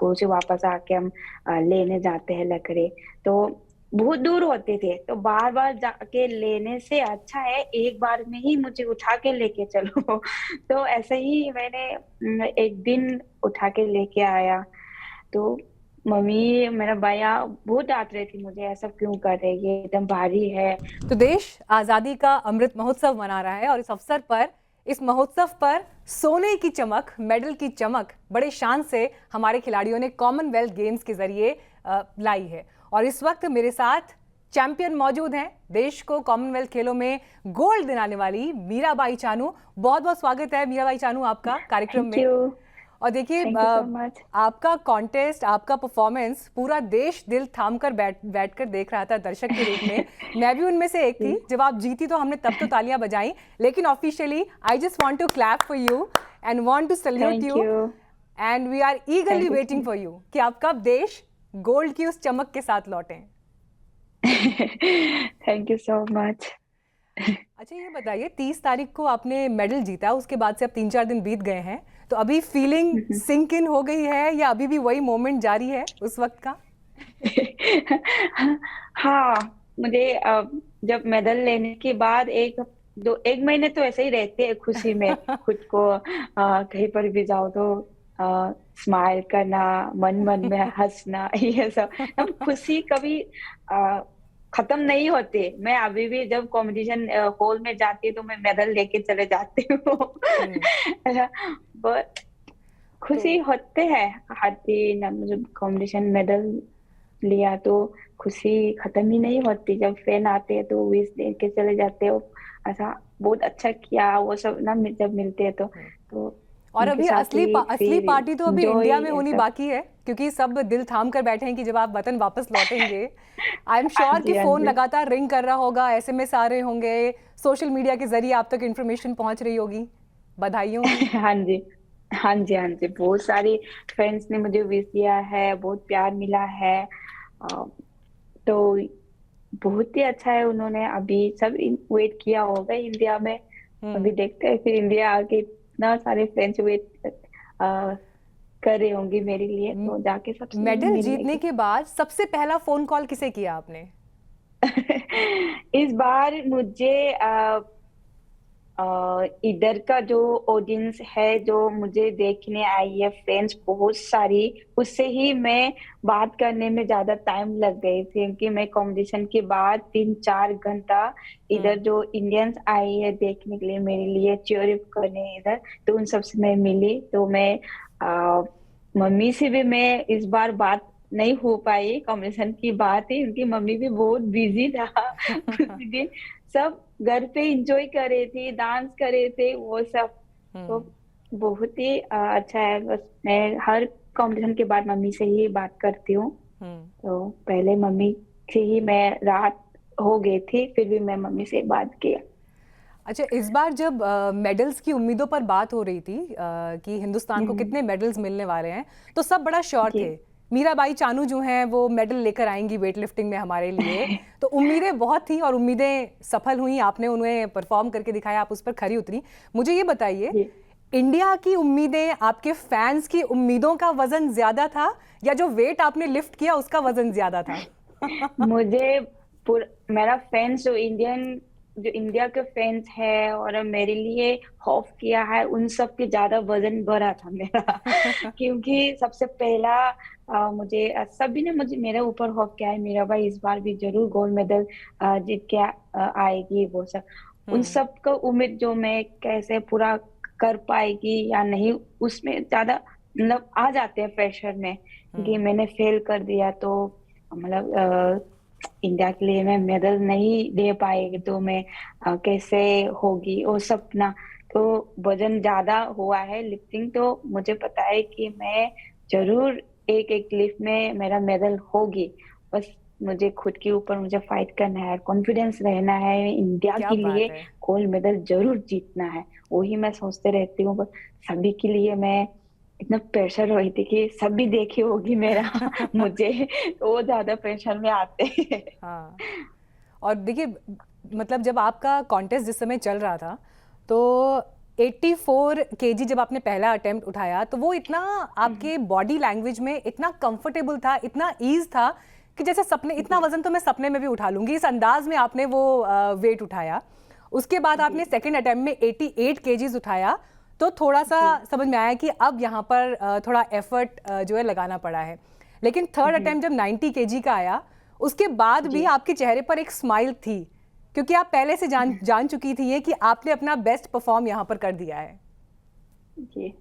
School से वापस आके हम लेने जाते हैं लकड़ी। तो बहुत दूर होते थे, तो बार बार जाके लेने से अच्छा है एक बार में ही मुझे उठा के लेके चलो। तो ऐसे ही मैंने एक दिन उठा के लेके आया। तो मम्मी मेरा भैया बहुत डांट रहे थे मुझे, ऐसा क्यों कर रहे, ये एकदम भारी है। तो देश आजादी का अमृत महोत्सव मना रहा है और इस अवसर पर, इस महोत्सव पर सोने की चमक, मेडल की चमक बड़े शान से हमारे खिलाड़ियों ने कॉमनवेल्थ गेम्स के जरिए लाई है। और इस वक्त मेरे साथ चैंपियन मौजूद हैं, देश को कॉमनवेल्थ खेलों में गोल्ड दिलाने वाली मीराबाई चानू। बहुत बहुत स्वागत है मीराबाई चानू आपका कार्यक्रम थैंक में। यू। और देखिए थैंक यू सो मच। आपका कॉन्टेस्ट, आपका परफॉर्मेंस पूरा देश दिल थाम कर बैठकर देख रहा था दर्शक के रूप में। मैं भी उनमें से एक थी। जब आप जीती तो हमने तब तो तालियां बजाई, लेकिन officially I just want to clap for you and want to salute thank you you. And we are eagerly thank you waiting for you कि आप कब देश गोल्ड की उस चमक के साथ लौटें। Thank you so much. अच्छा ये बताइए, 30 तारीख को आपने मेडल जीता, उसके बाद से अब 3-4 दिन बीत गए हैं, तो अभी फीलिंग सिंक इन हो गई है या अभी भी वही मोमेंट जारी है उस वक्त का? हाँ, मुझे जब मेडल लेने के बाद एक महीने तो ऐसे ही रहते हैं खुशी में। खुद को कहीं पर भी जाओ तो स्माइल करना, मन मन में हंसना, ये सब अब खुशी कभी अ, खत्म नहीं होते। मैं अभी भी जब कंपटीशन हॉल में जाती हूँ तो मैं मेडल लेके चले जाती हूँ। हम्म। ऐसा बहुत तो खुशी होते हैं हर दिन। मुझे कंपटीशन मेडल लिया तो खुशी खत्म ही नहीं होती। जब फैन आते हैं तो विश दे के चले जाते हो, ऐसा बहुत अच्छा किया वो सब ना, जब मिलते हैं तो और उनके अभी साथ ही असली फिर पार्टी तो अभी इंजॉय इंडिया में ये होनी सब। बाकी है, क्योंकि सब दिल थाम कर बैठे हैं कि जब आप वतन वापस लौटेंगे। आई एम हाँ श्योर कि जी, हाँ फोन जी। लगातार रिंग कर रहा होगा, एसएमएस आ रहे होंगे, सोशल मीडिया के जरिए आप तक इंफॉर्मेशन पहुंच रही होगी बधाइयों की। हाँ जी, हाँ जी, हाँ जी, बहुत सारी फ्रेंड्स ने मुझे विश दिया है, बहुत प्यार मिला है। अ, तो बहुत ही अच्छा है। उन्होंने अभी सब वेट किया होगा इंडिया में। अभी हम्म। देखते हैं फिर इंडिया आके इतना सारे फ्रेंड्स वेट कर रही होंगी मेरे लिए, तो जाके सबसे मेडल मिल जीतने लेगी। के बाद सबसे पहला फोन कॉल किसे किया आपने? इस बार मुझे इधर का जो ऑडियंस है, जो मुझे देखने आई है, फ्रेंड्स बहुत सारी, उससे ही मैं बात करने में ज्यादा टाइम लग गई थी, क्योंकि मैं कंपटीशन के बाद 3-4 घंटा इधर हम्म। जो इंडियंस आई है देखने के लिए, मेरे लिए चीयरअप करने इधर, तो उन सबसे मैं मिली। तो मैं आ, मम्मी से भी मैं इस बार बात नहीं हो पाई, कंपटीशन की बात है, क्योंकि मम्मी भी बहुत बिजी था उसी दिन। सब घर पे एंजॉय कर रहे थे, डांस कर रहे थे वो सब। तो हम्म। बहुत ही अच्छा है। बस मैं हर कंपटीशन के बाद मम्मी से ही बात करती हूँ। हम्म। तो पहले मम्मी से ही मैं रात हो गई थी, फिर भी मैं मम्मी से बात किया। अच्छा, इस बार जब मेडल्स की उम्मीदों पर बात हो रही थी कि हिंदुस्तान को हम्म। कितने मेडल्स मिलने वाले हैं, तो सब बड़ा श्योर जी। थे मीराबाई चानू जो हैं वो मेडल लेकर आएंगी वेट लिफ्टिंग में हमारे लिए। तो उम्मीदें बहुत थी और उम्मीदें सफल हुई, आपने उन्हें परफॉर्म करके दिखाया, आप उस पर खरी उतरी। मुझे ये बताइए, जी। इंडिया की उम्मीदें आपके फैंस की उम्मीदों का वजन ज्यादा था या जो वेट आपने लिफ्ट किया उसका वजन ज्यादा था? मुझे मेरा फैंस जो इंडिया के फैंस है और मेरे लिए खौफ किया है, उन सब के ज्यादा वजन बढ़ा था मेरा। क्योंकि सबसे पहला मुझे सभी ने मुझे मेरे ऊपर खौफ किया है, मेरा भाई इस बार भी जरूर गोल्ड मेडल जीत के आएगी वो सब। उन हम्म। सब का उम्मीद जो मैं कैसे पूरा कर पाएगी या नहीं, उसमें ज्यादा मतलब आ जाते हैं प्रेशर में कि हम्म। मैंने फेल कर दिया तो मतलब इंडिया के लिए मैं मेडल नहीं दे पाएगी तो मैं कैसे होगी वो सपना। तो वजन ज्यादा हुआ है लिफ्टिंग, तो मुझे पता है कि मैं जरूर एक एक लिफ्ट में मेरा मेडल होगी। बस मुझे खुद के ऊपर मुझे फाइट करना है, कॉन्फिडेंस रहना है, इंडिया क्या के बात लिए है। गोल्ड मेडल जरूर जीतना है। वही मैं सोचते रहती हूँ। बस सभी के लिए मैं इतना प्रेशर रही थी कि सभी देखी होगी मेरा मुझे, तो वो ज्यादा प्रेशर में आते हैं। हाँ, और देखिए, मतलब जब आपका कॉन्टेस्ट जिस समय चल रहा था, तो 84 केजी जब आपने पहला अटेम्प्ट उठाया तो वो इतना आपके बॉडी लैंग्वेज में इतना कंफर्टेबल था, इतना ईज था कि जैसे सपने, इतना वजन तो मैं सपने में भी उठा लूंगी, इस अंदाज में आपने वो वेट उठाया। उसके बाद आपने सेकंड अटेम्प्ट में 88 केजीज उठाया, तो थोड़ा सा समझ में आया कि अब यहाँ पर थोड़ा एफर्ट जो है लगाना पड़ा है। लेकिन थर्ड अटेम्प्ट जब 90 केजी का आया, उसके बाद भी आपके चेहरे पर एक स्माइल थी, क्योंकि आप पहले से जान चुकी थी ये कि आपने अपना बेस्ट परफॉर्म यहाँ पर कर दिया है। जी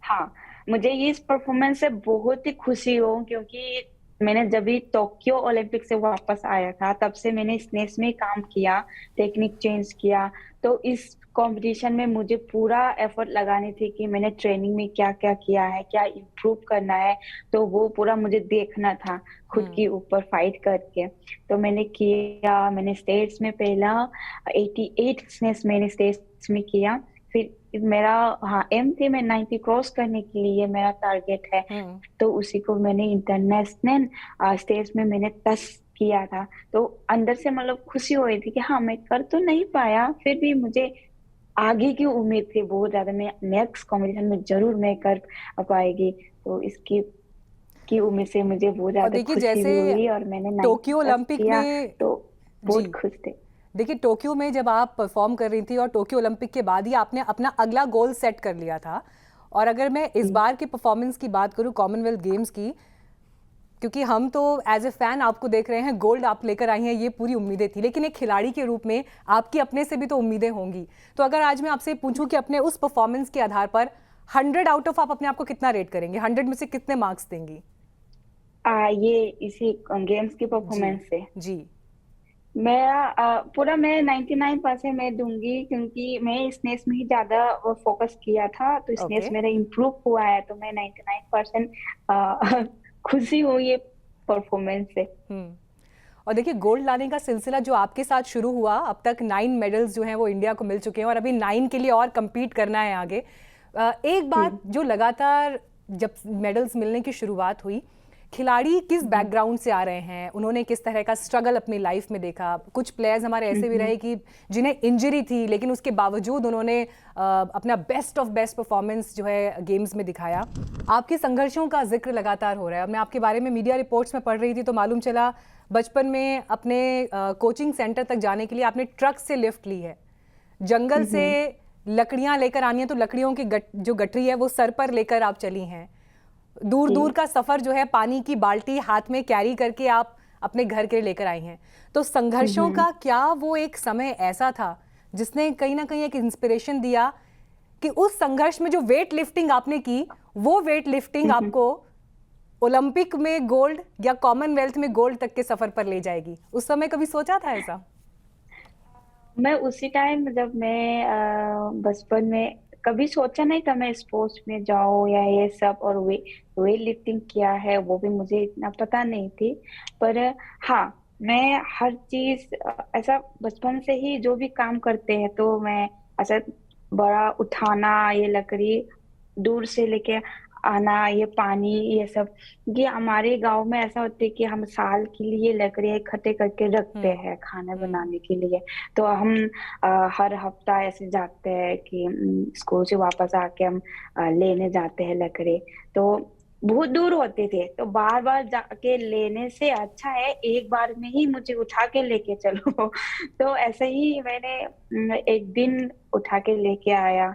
हाँ, मुझे इस परफॉर्मेंस से बहुत ही खुशी हो, क्योंकि मैंने जब भी टोक्यो ओलंपिक से वापस आया था तब से मैंने स्नेच में काम किया, टेक्निक चेंज किया। तो इस कंपटीशन में मुझे पूरा एफर्ट लगानी थी कि मैंने ट्रेनिंग में क्या क्या किया है, क्या इम्प्रूव करना है, तो वो पूरा मुझे देखना था खुद के ऊपर फाइट करके। तो मैंने किया, मैंने स्टेट्स में पहला 88 स्नेच मैंने स्टेट्स में किया। फिर मेरा एम थी, मैं 90 क्रॉस करने के लिए मेरा टारगेट है। तो उसी को मैंने इंटरनेशनल स्टेज में मैंने टच किया था। तो अंदर से मतलब खुशी हो रही थी कि हाँ, मैं कर तो नहीं पाया, फिर भी मुझे आगे की उम्मीद थी बहुत ज्यादा, मैं नेक्स्ट कॉम्पिटिशन में जरूर मैं कर पाएगी। तो इसकी की उम्मीद से मुझे बहुत और ज्यादा देखिए खुशी जैसे भी हुई, और मैंने 90 टोक्यो टच ओलंपिक किया में, तो जी बहुत खुश थे। देखिए टोक्यो में जब आप परफॉर्म कर रही थी और टोक्यो ओलंपिक के बाद ही आपने अपना अगला गोल सेट कर लिया था, और अगर मैं इस बार की परफॉर्मेंस की बात करूं कॉमनवेल्थ गेम्स की, क्योंकि हम तो एज ए फैन आपको देख रहे हैं, गोल्ड आप लेकर आई हैं, ये पूरी उम्मीदें थी, लेकिन एक खिलाड़ी के रूप में आपकी अपने से भी तो उम्मीदें होंगी। तो अगर आज मैं आपसे पूछूं कि अपने उस परफॉर्मेंस के आधार पर 100 आउट ऑफ आप अपने आप को कितना रेट करेंगे, 100 में से कितने मार्क्स देंगी? ये इसी गेम्स की जी परफॉर्मेंस से जी मेरा पूरा मैं 99% मैं दूंगी, क्योंकि मैं स्नेच में ही ज्यादा फोकस किया था, तो स्नेच ओके। मेरा इम्प्रूव हुआ है। तो मैं 99% खुशी हूँ ये परफॉर्मेंस से। और देखिए गोल्ड लाने का सिलसिला जो आपके साथ शुरू हुआ, अब तक 9 मेडल्स जो हैं वो इंडिया को मिल चुके हैं और अभी 9 के लिए और compete करना है आगे। एक बात जो लगातार जब मेडल्स मिलने की शुरुआत हुई, खिलाड़ी किस बैकग्राउंड से आ रहे हैं, उन्होंने किस तरह का स्ट्रगल अपनी लाइफ में देखा। कुछ प्लेयर्स हमारे ऐसे भी रहे कि जिन्हें इंजरी थी, लेकिन उसके बावजूद उन्होंने अपना बेस्ट ऑफ बेस्ट परफॉर्मेंस जो है गेम्स में दिखाया। आपके संघर्षों का जिक्र लगातार हो रहा है। मैं आपके बारे में मीडिया रिपोर्ट्स में पढ़ रही थी तो मालूम चला बचपन में अपने कोचिंग सेंटर तक जाने के लिए आपने ट्रक से लिफ्ट ली है, जंगल से लकड़ियां लेकर आनी है तो लकड़ियों की जो गठरी है वो सर पर लेकर आप चली हैं, दूर दूर का सफर जो है पानी की बाल्टी हाथ में कैरी करके आप अपने घर के लेकर आई हैं। तो संघर्षों का क्या वो एक समय ऐसा था जिसने कहीं ना कहीं एक इंस्पिरेशन दिया कि उस संघर्ष में जो वेट लिफ्टिंग आपने की, वो वेट लिफ्टिंग आपको ओलंपिक में गोल्ड या कॉमनवेल्थ में गोल्ड तक के सफर पर ले जाएगी? उस समय कभी सोचा था ऐसा? मैं उसी टाइम जब मैं बचपन में कभी सोचा नहीं था मैं स्पोर्ट्स में जाऊँ या ये सब, और वेट लिफ्टिंग क्या है वो भी मुझे इतना पता नहीं थी। पर हाँ, मैं हर चीज ऐसा बचपन से ही जो भी काम करते हैं तो मैं ऐसा बड़ा उठाना, ये लकड़ी दूर से लेके आना, ये पानी, ये सब, ये हमारे गांव में ऐसा होता है कि हम साल के लिए लकड़ियाँ इकट्ठे करके रखते हैं खाना बनाने के लिए। तो हम हर हफ्ता ऐसे जाते हैं कि स्कूल से वापस आके हम लेने जाते हैं लकड़ी। तो बहुत दूर होते थे, तो बार बार जाके लेने से अच्छा है एक बार में ही मुझे उठा के लेके चलो। तो ऐसे ही मैंने एक दिन उठा के लेके आया।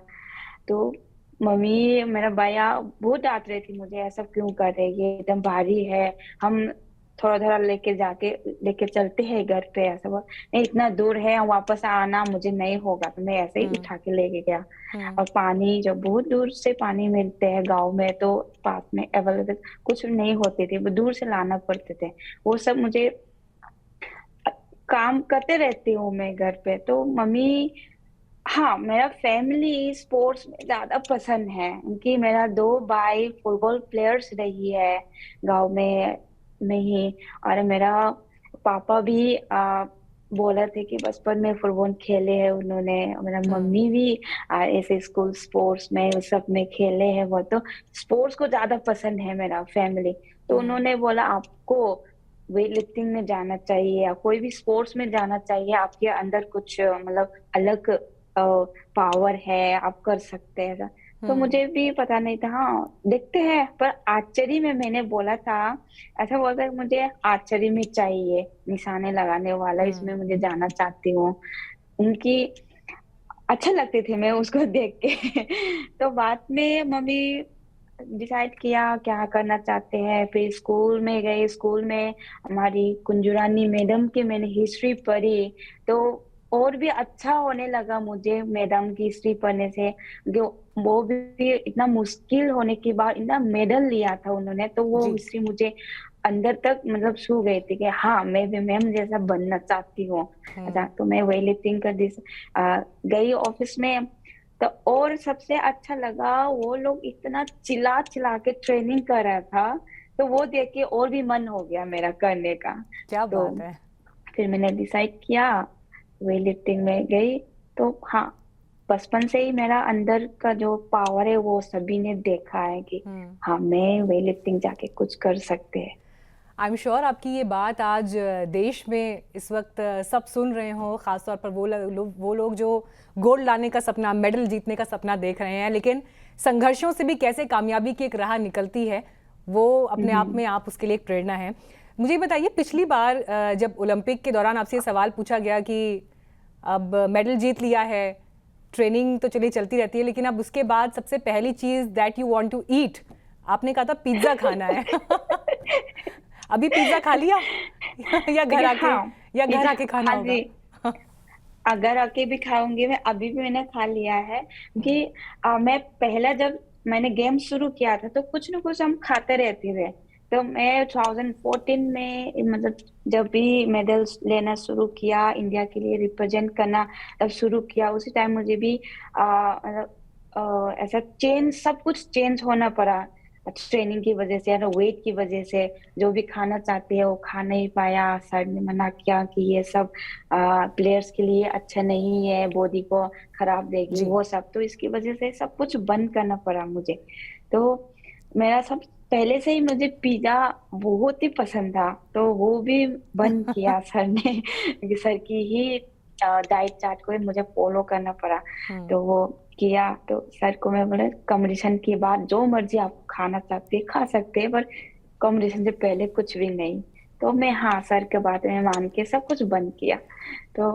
तो मम्मी, मेरा भैया बहुत डांट रहे थे मुझे, ऐसा क्यों कर रहे, ये एकदम भारी है, हम थोड़ा थोड़ा लेके चलते हैं घर पे। ऐसा बोल, नहीं इतना दूर है, वापस आना मुझे नहीं होगा। तो मैं ऐसे ही उठा के लेके गया। और पानी, जब बहुत दूर से पानी मिलते हैं गांव में, तो पास में अवेलेबल कुछ नहीं होते थे, वो दूर से लाना पड़ते थे। वो सब मुझे काम करते रहती हूँ मैं घर पे। तो मम्मी, हाँ, मेरा फैमिली स्पोर्ट्स में ज्यादा पसंद है, क्योंकि मेरा दो भाई फुटबॉल प्लेयर्स रही है गांव में ही। और मेरा पापा भी बोला थे कि बचपन में फुटबॉल खेले हैं उन्होंने। मेरा मम्मी भी ऐसे स्कूल स्पोर्ट्स में उस सब में खेले हैं। वो तो स्पोर्ट्स को ज्यादा पसंद है मेरा फैमिली। तो उन्होंने बोला आपको वेट लिफ्टिंग में जाना चाहिए या कोई भी स्पोर्ट्स में जाना चाहिए, आपके अंदर कुछ मतलब अलग पावर है, आप कर सकते हैं ऐसा। तो मुझे भी पता नहीं था। हाँ देखते हैं, पर आर्चरी में मैंने बोला था, ऐसा बोला था कि मुझे आर्चरी में चाहिए निशाने लगाने वाला, इसमें मुझे जाना चाहती हूँ। उनकी अच्छे लगते थे मैं उसको देख के। तो बाद में मम्मी डिसाइड किया क्या करना चाहते हैं, फिर स्कूल में गए। स्कूल में हमारी कुंजुरानी मैडम की मैंने हिस्ट्री पढ़ी, तो और भी अच्छा होने लगा मुझे मैडम की हिस्ट्री पढ़ने से। जो वो भी इतना मुश्किल होने के बाद इतना मेडल लिया था उन्होंने, तो वो जी। हिस्ट्री मुझे अंदर तक मतलब छू गई थी कि हाँ मैं भी मैम जैसा बनना चाहती हूँ। अच्छा, तो मैं वेट लिफ्टिंग कर गई ऑफिस में। तो और सबसे अच्छा लगा, वो लोग इतना चिल्ला चिल्ला के ट्रेनिंग कर रहा था, तो वो देख के और भी मन हो गया मेरा करने का। क्या तो बात है। फिर मैंने डिसाइड किया, वेट लिफ्टिंग में गई। तो हाँ, बचपन से ही मेरा अंदर का जो पावर है वो सभी ने देखा है कि हाँ मैं वेट लिफ्टिंग जाके कुछ कर सकते हैं। आई एम श्योर आपकी ये बात आज देश में इस वक्त सब सुन रहे हो, खासतौर पर वो लोग जो गोल्ड लाने का सपना, मेडल जीतने का सपना देख रहे हैं, लेकिन संघर्षों से भी कैसे कामयाबी की एक राह निकलती है, वो अपने आप में आप उसके लिए एक प्रेरणा है। मुझे बताइए, पिछली बार जब ओलंपिक के दौरान आपसे ये सवाल पूछा गया कि अब मेडल जीत लिया है, ट्रेनिंग तो चलिए चलती रहती है, लेकिन अब उसके बाद सबसे पहली चीज that you want to eat, आपने कहा था पिज्जा खाना है। अभी पिज्जा खा लिया या घर आके, हाँ, या घर आके खाना हाँ होगा? जी, अगर आके भी खाऊंगी मैं। अभी भी मैंने खा लिया है कि मैं पहला जब मैंने गेम शुरू किया था तो कुछ ना कुछ हम खाते रहते थे। तो मैं 2014 में मतलब जब भी मेडल्स लेना शुरू किया, इंडिया के लिए रिप्रेजेंट करना तब शुरू किया, उसी टाइम मुझे भी मतलब ऐसा चेंज, सब कुछ चेंज होना पड़ा ट्रेनिंग की वजह से, वेट की वजह से। जो भी खाना चाहते हैं वो खा नहीं पाया, सर ने मना किया कि ये सब प्लेयर्स के लिए अच्छा नहीं है, बॉडी को खराब देगी जी। वो सब। तो इसकी वजह से सब कुछ बंद करना पड़ा मुझे। तो मेरा सब पहले से ही मुझे पिज्जा बहुत ही पसंद था, तो वो भी बंद किया सर ने। सर की ही डाइट चार्ट को ही मुझे फॉलो करना पड़ा। तो वो किया, तो सर को मैं बोला कंपटीशन के बाद जो मर्जी आप खाना चाहते हैं खा सकते हैं, पर कंपटीशन से पहले कुछ भी नहीं। तो मैं हाँ सर के बात में मान के सब कुछ बंद किया। तो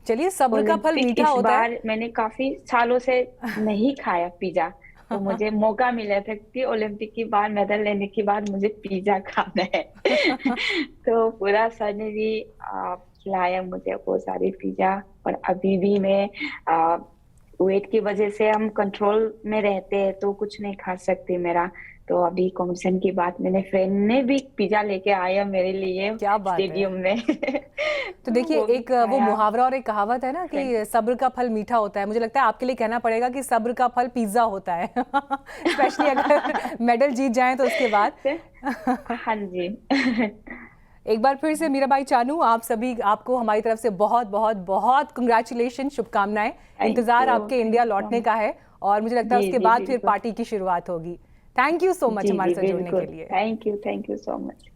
चलिए, सब्र का फल ओलंपिक मीठा इस होता है। बार मैंने काफी सालों से नहीं खाया पिज्जा, तो मुझे मौका मिला था कि ओलंपिक की बार मेडल लेने के बाद मुझे पिज्जा खाना है। तो पूरा सर ने भी खिलाया मुझे वो सारी पिज्जा। और अभी भी मैं वेट की वजह से हम कंट्रोल में रहते हैं तो कुछ नहीं खा सकते मेरा। तो अभी कॉम्पिटिशन की बात, मैंने फ्रेंड ने भी पिज्जा लेके आया मेरे लिए क्या बात है। स्टेडियम में। तो तो देखिए, वो भी एक वो खाया मुहावरा और एक कहावत है ना फ्रेंड। कि सब्र का फल मीठा होता है। मुझे लगता है आपके लिए कहना पड़ेगा कि सब्र का फल पिज्जा होता है। स्पेशली अगर मेडल जीत जाएं तो उसके बाद। हाँ जी। एक बार फिर से मीराबाई चानू, आप सभी, आपको हमारी तरफ से बहुत बहुत बहुत कंग्रेचुलेशन, शुभकामनाएं। इंतजार आपके थैंक इंडिया यू सो लौटने मच। का है और मुझे लगता है जी उसके जी बाद फिर बिल्कुल। पार्टी की शुरुआत होगी। थैंक यू सो मच जी हमारे जी साथ जुड़ने बिल्कुल, के लिए। Thank you so much.